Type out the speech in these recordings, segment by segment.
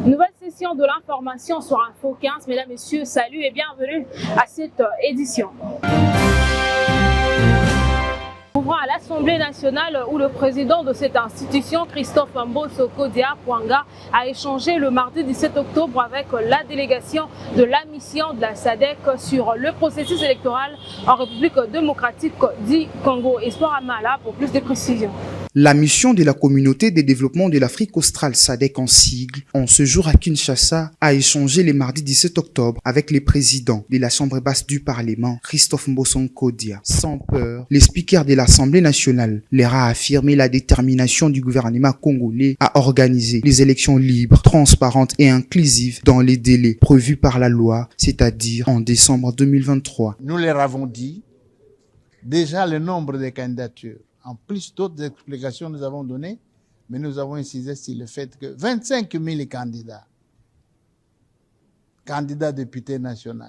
Nouvelle session de l'information sur Info 15. Mesdames, Messieurs, salut et bienvenue à cette édition. Ouvrant à l'Assemblée nationale où le président de cette institution, Christophe Mbosso Kodia Pwanga, a échangé le mardi 17 octobre avec la délégation de la mission de la SADC sur le processus électoral en République démocratique du Congo. Espoir Amala pour plus de précisions. La mission de la communauté de développement de l'Afrique australe SADC en sigle, en ce jour à Kinshasa, a échangé le mardi 17 octobre avec les présidents de la Chambre basse du Parlement, Christophe Mbosso Kodia. Sans peur, le speaker de l'Assemblée nationale leur a affirmé la détermination du gouvernement congolais à organiser les élections libres, transparentes et inclusives dans les délais prévus par la loi, c'est-à-dire en décembre 2023. Nous leur avons dit déjà le nombre de candidatures. En plus d'autres explications nous avons données, mais nous avons insisté sur le fait que 25 000 candidats députés nationaux,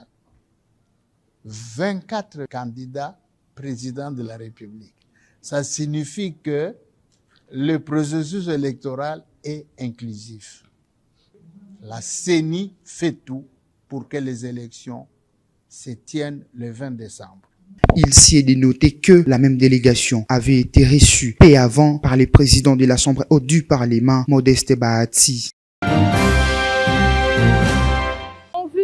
24 candidats présidents de la République. Ça signifie que le processus électoral est inclusif. La CENI fait tout pour que les élections se tiennent le 20 décembre. Il s'y est dénoté que la même délégation avait été reçue peu avant par les présidents de la Chambre haute du Parlement, Modeste Bahati.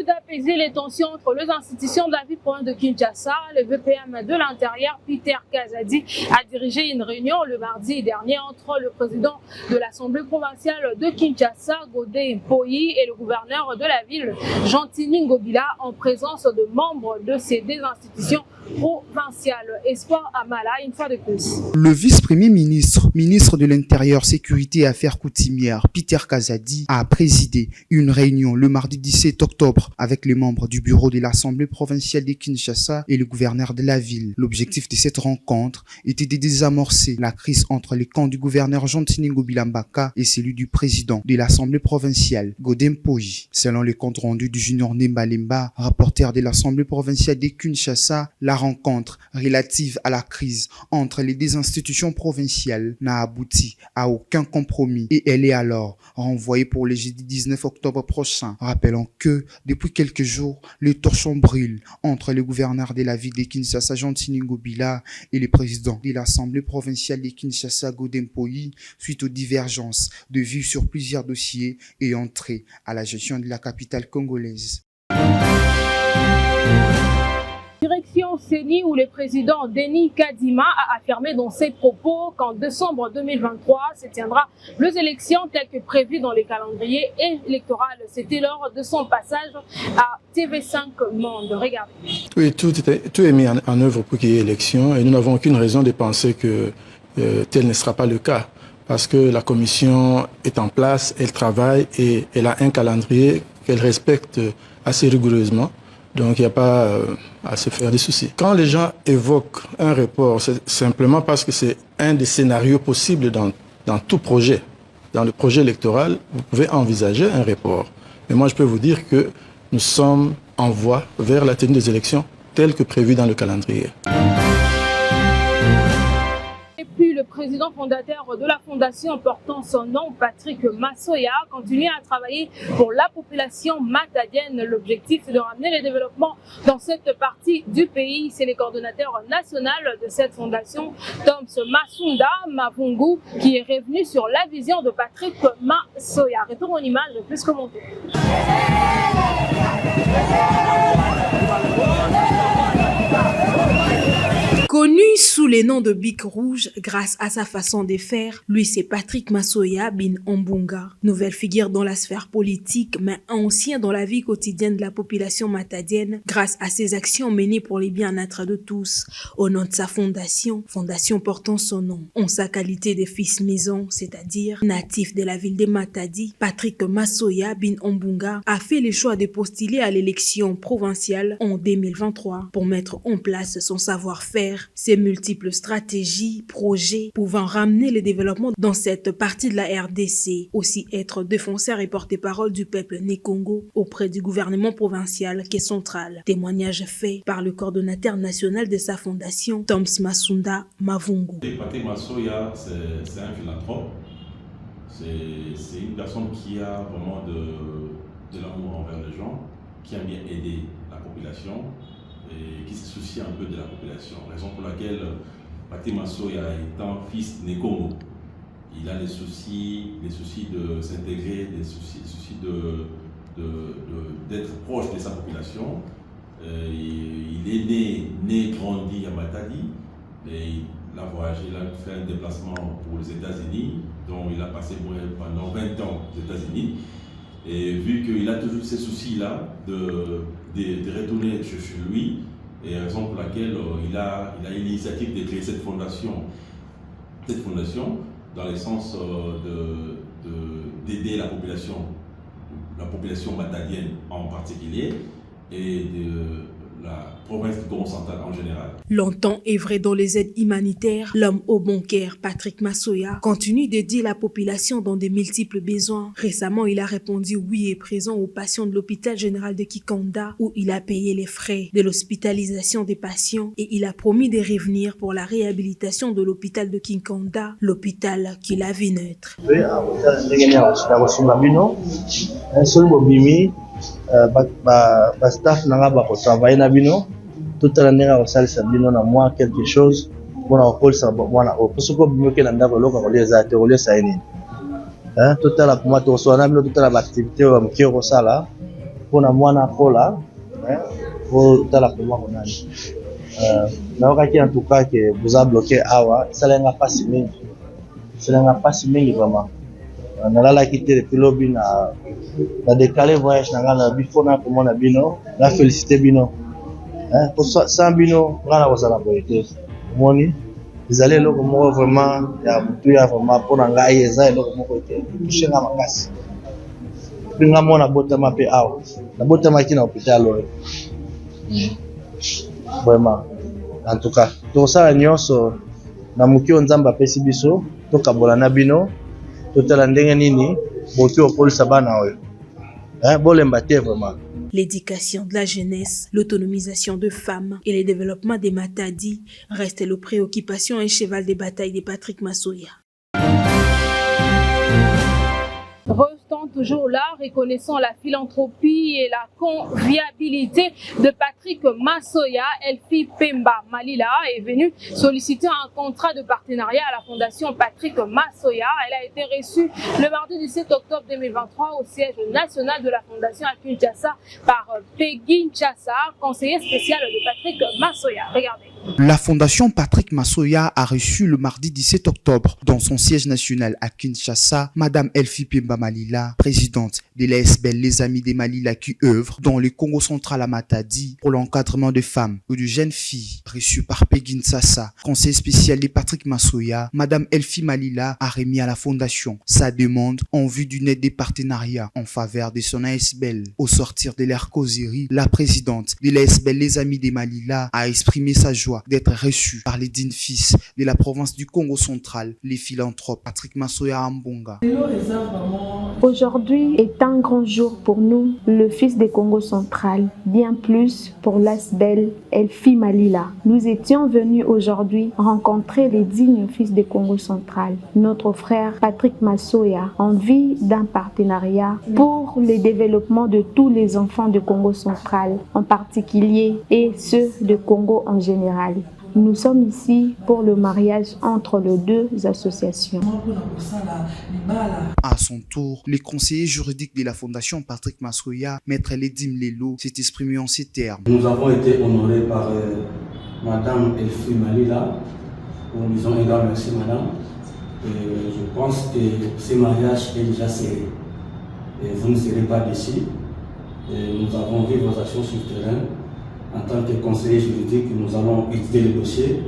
D'apaiser les tensions entre les institutions de la ville province de Kinshasa, le VPM de l'Intérieur, Peter Kazadi, a dirigé une réunion le mardi dernier entre le président de l'Assemblée provinciale de Kinshasa, Godé Mpoyi, et le gouverneur de la ville, Jean-Tini Ngobila, en présence de membres de ces deux institutions provinciales. Espoir Amala, une fois de plus. Le vice-premier ministre, ministre de l'Intérieur, Sécurité et Affaires coutumières, Peter Kazadi, a présidé une réunion le mardi 17 octobre avec les membres du bureau de l'Assemblée provinciale de Kinshasa et le gouverneur de la ville. L'objectif de cette rencontre était de désamorcer la crise entre les camps du gouverneur Jean-Tini Ngobila Mbaka et celui du président de l'Assemblée provinciale, Godé Mpoyi. Selon les comptes rendus du Junior Nemba Lemba, rapporteur de l'Assemblée provinciale de Kinshasa, la rencontre relative à la crise entre les deux institutions provinciales n'a abouti à aucun compromis et elle est alors renvoyée pour le jeudi 19 octobre prochain. Rappelons que depuis quelques jours, le torchon brûle entre le gouverneur de la ville de Kinshasa, Jean-Tini Ngobila, et le président de l'Assemblée provinciale de Kinshasa, Godé Mpoyi, suite aux divergences de vues sur plusieurs dossiers ayant trait à la gestion de la capitale congolaise. Direction CENI où le président Denis Kadima a affirmé dans ses propos qu'en décembre 2023 se tiendra les élections telles que prévues dans les calendriers électoraux. C'était lors de son passage à TV5 Monde. Regardez. Oui, tout est mis en œuvre pour qu'il y ait élection et nous n'avons aucune raison de penser que tel ne sera pas le cas. Parce que la commission est en place, elle travaille et elle a un calendrier qu'elle respecte assez rigoureusement. Donc, il n'y a pas à se faire des soucis. Quand les gens évoquent un report, c'est simplement parce que c'est un des scénarios possibles dans tout projet. Dans le projet électoral, vous pouvez envisager un report. Mais moi, je peux vous dire que nous sommes en voie vers la tenue des élections telles que prévues dans le calendrier. Le président fondateur de la fondation portant son nom, Patrick Massoya, continue à travailler pour la population matadienne. L'objectif est de ramener le développement dans cette partie du pays. C'est le coordonnateur national de cette fondation, Toms Masunda Mavungu, qui est revenu sur la vision de Patrick Massoya. Retour en image plus commentée. Connu sous les noms de Bic Rouge grâce à sa façon de faire, lui c'est Patrick Massoya bin Ombunga. Nouvelle figure dans la sphère politique mais ancien dans la vie quotidienne de la population matadienne grâce à ses actions menées pour les bien-être de tous. Au nom de sa fondation portant son nom. En sa qualité de fils maison, c'est-à-dire natif de la ville de Matadi, Patrick Massoya bin Ombunga a fait le choix de postuler à l'élection provinciale en 2023 pour mettre en place son savoir-faire, ses multiples stratégies, projets pouvant ramener le développement dans cette partie de la RDC, aussi être défenseur et porte-parole du peuple né Congo auprès du gouvernement provincial qui est central. Témoignage fait par le coordonnateur national de sa fondation, Toms Masunda Mavungu. Patrick Massoya, c'est un philanthrope. C'est une personne qui a vraiment de l'amour envers les gens, qui aime bien aider la population et qui se soucie un peu de la population. Raison pour laquelle Patrick Massoya étant fils de Nekongo, il a les soucis de s'intégrer, des soucis d'être proche de sa population. Il est né, grandi à Matadi, et il a voyagé, il a fait un déplacement pour les États-Unis, dont il a passé pendant 20 ans aux États-Unis. Et vu qu'il a toujours ces soucis-là de retourner chez lui, et raison pour laquelle il a eu l'initiative de créer cette fondation dans le sens d'aider la population matadienne en particulier, et de la province du Congo central en général. Longtemps œuvré dans les aides humanitaires, l'homme au bon cœur, Patrick Massoya, continue d'aider la population dans de multiples besoins. Récemment, il a répondu oui et présent aux patients de l'hôpital général de Kikonda, où il a payé les frais de l'hospitalisation des patients, et il a promis de revenir pour la réhabilitation de l'hôpital de Kikonda, l'hôpital qu'il a vu naître. Staff nanga ba ko travailler na bino toute l'année na kosalisa bino na moi quelque chose bona okolisa bona opusoko bino ke na ndako loka ko leza te ko lesa nini toute la pour moi to so na bino toute la activité ba mkio ko sala pona mwana kola pour toute la pour moi konani na wakati en tout cas que vous a bloqué awa ça lenga pas si mingi vraiment nalala quitté depuis lobby na décalé voyage na bifo na komona bino na féliciter bino pour sans bino ngana kozala boyete moni ezali eloko moko vraiment ya mutu ya vraiment mpona ngai eza eloko moko te tushenga makasi pinga mona botama pe awa na botamaki na hôpital oyo vraiment en tout cas tosala nyonso na mokio nzambe apesi biso tokabola na bino totala ndenge nini boki okolisa bana oyo bolemba te vraiment. L'éducation de la jeunesse, l'autonomisation de femmes et le développement des Matadi restent les préoccupations et cheval de bataille de Patrick Massoya. Restons toujours là, reconnaissant la philanthropie et la convivialité de Patrick Massoya. Elfi Pemba Malila est venue solliciter un contrat de partenariat à la fondation Patrick Massoya. Elle a été reçue le mardi 17 octobre 2023 au siège national de la fondation à Kinshasa par Peggy Nchassa, conseiller spécial de Patrick Massoya. Regardez. La fondation Patrick Massoya a reçu le mardi 17 octobre dans son siège national à Kinshasa Madame Elfi Pemba Malila, présidente de l'ASBL Les Amis des Malila qui œuvre dans le Congo central à Matadi pour l'encadrement de femmes ou de jeunes filles. Reçue par Peggy Nchassa, conseiller spécial de Patrick Massoya, Madame Elfi Malila a remis à la fondation sa demande en vue d'une aide des partenariats en faveur de son ASBL. Au sortir de leur causerie, la présidente de l'ASBL Les Amis des Malila a exprimé sa joie d'être reçu par les dignes fils de la province du Congo central, les philanthropes Patrick Massoya Ambonga. Aujourd'hui est un grand jour pour nous, le fils du Congo central, bien plus pour l'ASBL Elfi Malila. Nous étions venus aujourd'hui rencontrer les dignes fils du Congo central, notre frère Patrick Massoya, en vue d'un partenariat pour le développement de tous les enfants du Congo central, en particulier, et ceux du Congo en général. Nous sommes ici pour le mariage entre les deux associations. À son tour, le conseiller juridique de la fondation Patrick Massoya, Maître Ledim Lelo, s'est exprimé en ces termes. Nous avons été honorés par Madame Elfi Malila. Nous disons un grand merci, Madame. Et je pense que ce mariage est déjà serré. Et vous ne serez pas d'ici. Nous avons vu vos actions sur le terrain. En tant que conseiller juridique, nous allons étudier le dossier,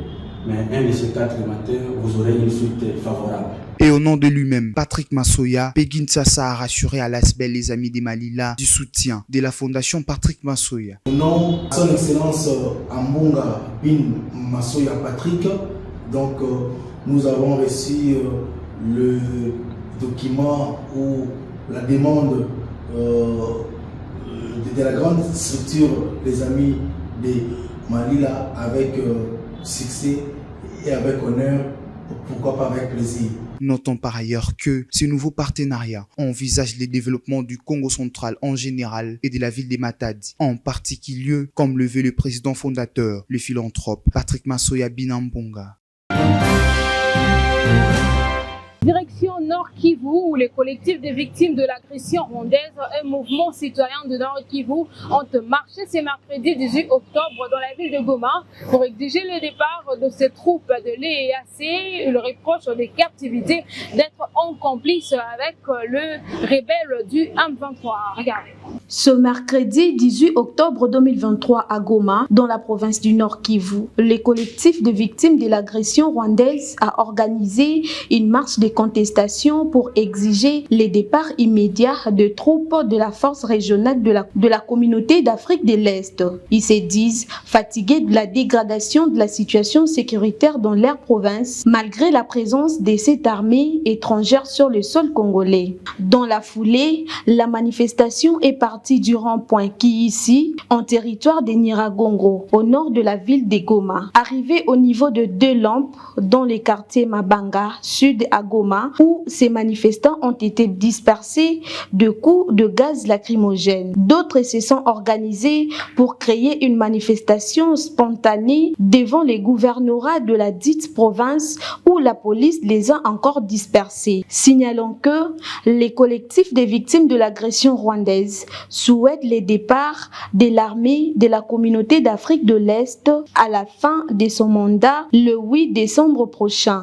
mais un de ces 4 matins, vous aurez une suite favorable. Et au nom de lui-même, Patrick Massoya, Peggy Nchassa a rassuré à l'ASBL Les Amis des Malila du soutien de la fondation Patrick Massoya. Au nom de son excellence Ambonga Bin Massoya Patrick, donc nous avons reçu le document ou la demande de la grande structure Les Amis de Malila avec succès et avec honneur, pourquoi pas avec plaisir. Notons par ailleurs que ce nouveau partenariat envisage le développement du Congo central en général et de la ville de Matadi en particulier, comme le veut le président fondateur, le philanthrope Patrick Masoya Bin Ambunga. Direction Nord Kivu, où les collectifs des victimes de l'agression rwandaise et mouvement citoyen de Nord Kivu ont marché ce mercredi 18 octobre dans la ville de Goma pour exiger le départ de ces troupes de l'EAC. Ils reprochent des captivités d'être en complice avec le rebelle du M23. Regardez. Ce mercredi 18 octobre 2023 à Goma, dans la province du Nord Kivu, les collectifs de victimes de l'agression rwandaise a organisé une marche de contestation pour exiger le départ immédiat de troupes de la force régionale de la communauté d'Afrique de l'Est. Ils se disent fatigués de la dégradation de la situation sécuritaire dans leur province, malgré la présence de cette armée étrangère sur le sol congolais. Dans la foulée, la manifestation est partie du rond-point qui ici, en territoire de Nyiragongo, au nord de la ville de Goma. Arrivé au niveau de 2 lampes dans les quartiers Mabanga, sud à Goma, où ces manifestants ont été dispersés de coups de gaz lacrymogène. D'autres se sont organisés pour créer une manifestation spontanée devant les gouvernorats de la dite province où la police les a encore dispersés. Signalons que les collectifs des victimes de l'agression rwandaise souhaitent le départ de l'armée de la communauté d'Afrique de l'Est à la fin de son mandat le 8 décembre prochain.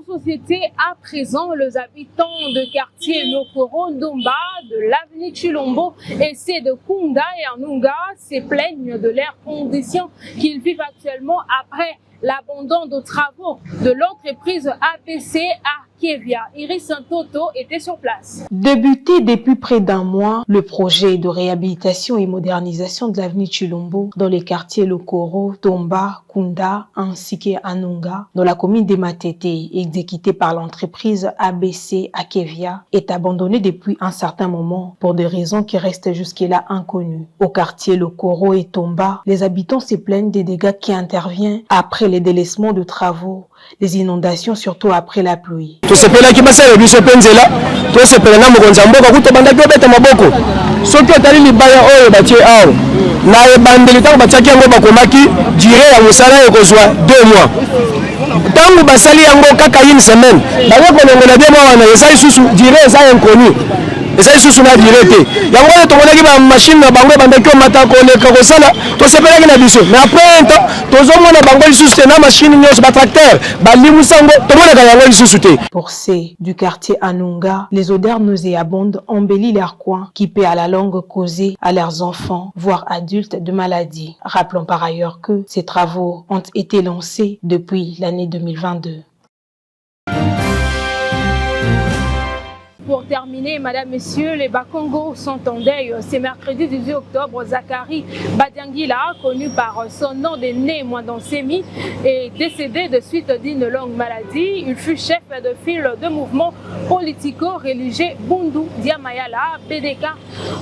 Société à présent, les habitants de quartier Lokoro, Ndomba, de l'avenue Chilombo et ceux de Kunda et Anunga se plaignent de leurs conditions qu'ils vivent actuellement après l'abandon de travaux de l'entreprise ABC à Kevia. Iris Santoto était sur place. Débuté depuis près d'un mois, le projet de réhabilitation et modernisation de l'avenue Chilombo dans les quartiers Lokoro, Tomba, Kunda ainsi qu'Anunga dans la commune de Matete, exécuté par l'entreprise ABC à Kevia, est abandonné depuis un certain moment pour des raisons qui restent jusque-là inconnues. Au quartier Lokoro et Tomba, les habitants se plaignent des dégâts qui interviennent après les délaissements de travaux, les inondations surtout après la pluie. Tosepelaki basala biso penzela tosepela na mokonza mboka kutobanda kobeta maboko soki otali libaya oyo batie awo na ebandeli ntango batiaki yango bakomaki dire ya mosala ekozwa 2 mois ntango basali yango kaka une semaine bakokolongola bien wana eza lisusu dire eza inconnu eza lisusu na dire te yango oyo tomonaki bamashine na bango ebandaki omata koleka kosala tosepelaki na biso mais après un temps tozomona bango lisusu te na mashine nyonso batracteur balimusa yango tomonaka yango lisusu te. Pour ceux du quartier Anunga, les odeurs nauséabondes embellissent leurs coins qui peut à la longue causer à leurs enfants, voire adultes, de maladies. Rappelons par ailleurs que ces travaux ont été lancés depuis l'année 2022. Pour terminer, Madame, Messieurs, les Bakongo sont en deuil. C'est mercredi 18 octobre, Zachary Badiangila, connu par son nom de né Mwandansemi, est décédé de suite d'une longue maladie. Il fut chef de file de mouvement politico-religieux Bundu Diamayala, BDK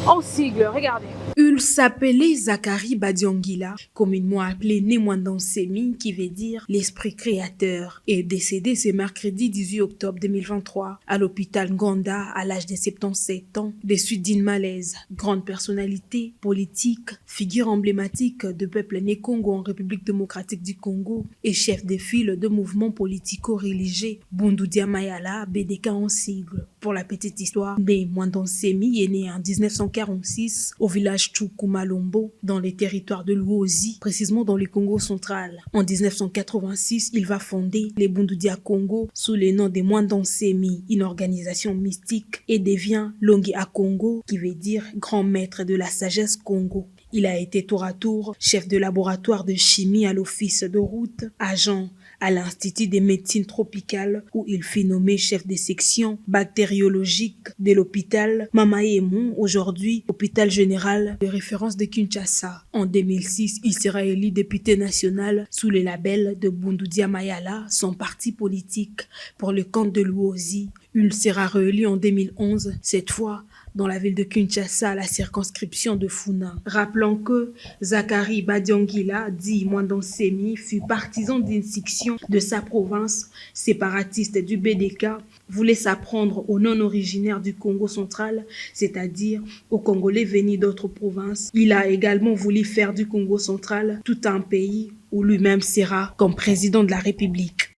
en sigle. Regardez. Il s'appelait Zachary Badiangila, communément appelé Mwandansemi, qui veut dire l'esprit créateur, et décédé ce mercredi 18 octobre 2023 à l'hôpital Nganda à l'âge de 77 ans, des suites d'une malaise. Grande personnalité politique, figure emblématique de peuple né Congo en République démocratique du Congo et chef de file de mouvements politico-religieux Bundu Diamayala, BDK en sigle. Pour la petite histoire, né Mwandansemi est né en 1946 au village Tchoukou-Malombo dans les territoires de Luozi, précisément dans le Congo central. En 1986, il va fonder les Bundu Dia Congo sous le nom de Mwandansemi, une organisation mystique, et devient Longi à Congo, qui veut dire grand maître de la sagesse Congo. Il a été tour à tour chef de laboratoire de chimie à l'office de route, agent à l'Institut des médecines tropicales où il fut nommé chef de section bactériologique de l'hôpital Mamaemou, aujourd'hui hôpital général de référence de Kinshasa. En 2006, il sera élu député national sous le label de Bundu Diamayala, son parti politique, pour le compte de Luozi. Il sera réélu en 2011, cette fois dans la ville de Kinshasa, la circonscription de Funa. Rappelons que Zachary Badiangila, dit Mwandonsemi, fut partisan d'une section de sa province, séparatiste du BDK, voulait s'apprendre aux non-originaires du Congo central, c'est-à-dire aux Congolais venus d'autres provinces. Il a également voulu faire du Congo central tout un pays où lui-même sera comme président de la République.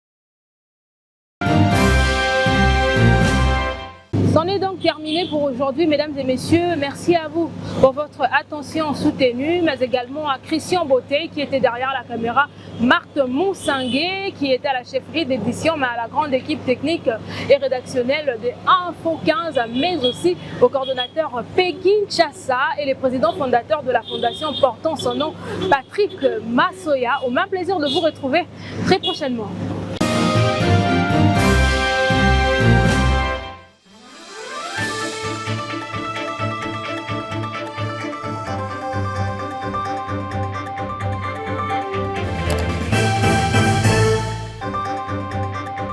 C'en est donc terminé pour aujourd'hui, mesdames et messieurs. Merci à vous pour votre attention soutenue, mais également à Christian Beauté qui était derrière la caméra, Marthe Moussangué qui était à la chefferie d'édition, mais à la grande équipe technique et rédactionnelle de Info 15, mais aussi au coordonnateur Peggy Chassa et les présidents fondateurs de la fondation portant son nom, Patrick Massoya. Au même plaisir de vous retrouver très prochainement.